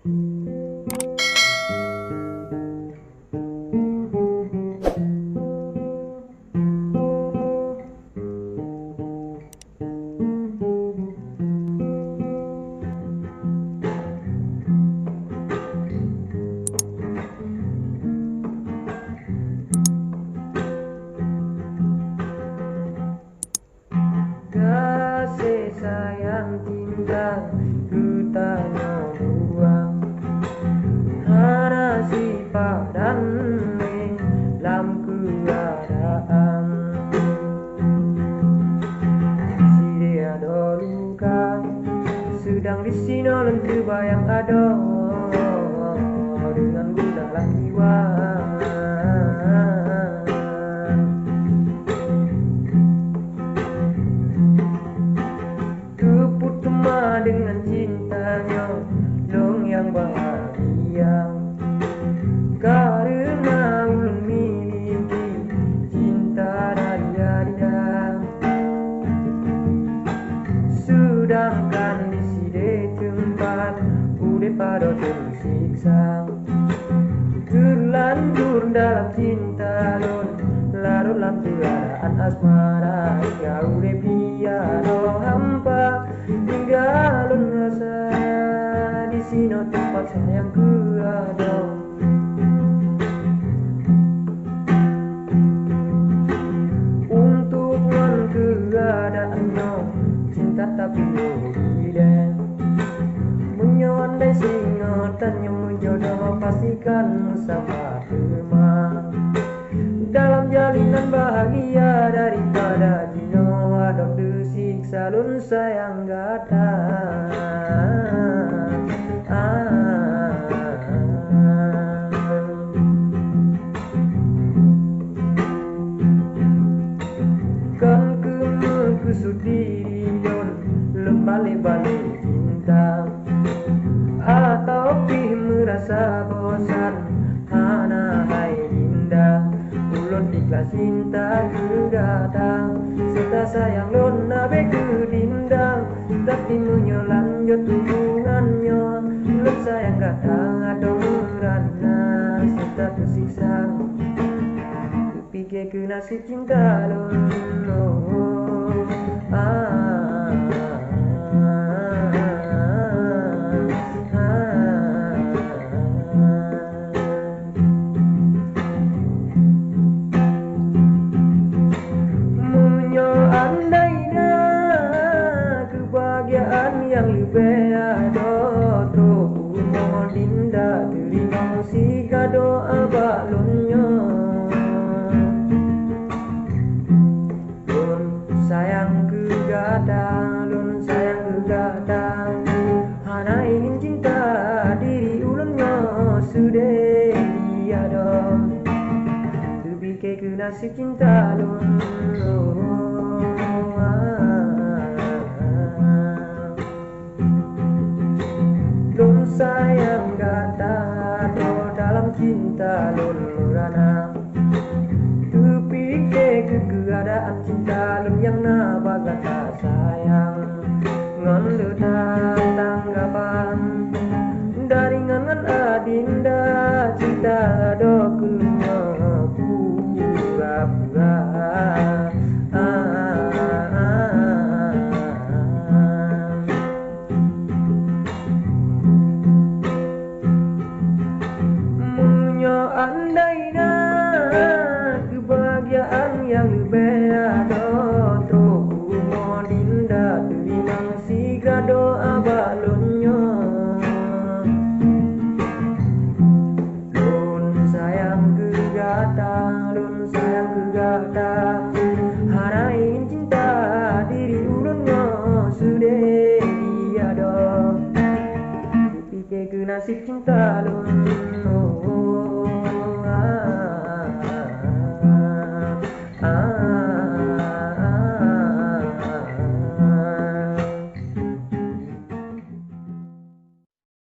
Kasih sayang cinta ku tanya buang hana sifat dan dalam keadaan si dia ada luka sedang di sini lentu bayang ada dengan guna dalam jiwa. Dengan cintanya long yang bahagia karena ulun miliki cinta dari dia. Sedangkan di sini tempat udah pada tersiksa terlanjur dalam cinta lon larut dalam keadaan asmara ya udah piano hampa tinggalun rasa di sini tempat sayang ku ada. Untuk wan keadaannya cinta tapi tidak menyondai singatan yang menjodoh pastikan musafah rumah dalam jalinan bahagia daripada dino adab desiksa lun sayang gata. Kan kekusut diri don lembalik-balik cinta atau merasa bosan hana hai indah ulun ikhlas cinta ku datang serta sayang lon nabe ku dindang tapi menyelanjut hubungannya lon sayang datang ada merana serta tersiksa kupikir ke nasib cinta lon yang lebih ada terus mau dinda terima si kado abalonnya lun sayang kegata lun sayang kegata hana ingin cinta diri ulunnya sudah tiada lebih ke nasib cinta lun sayang kata dalam cinta lun murana kupikir ke keadaan cinta lun yang nabaga tak sayang ngan tanggapan dari ngan adinda cinta do kulnya pura-pura. Andainya kebahagiaan yang lebih ada terus mau dinda terima si kado abalonnya lun sayang kegata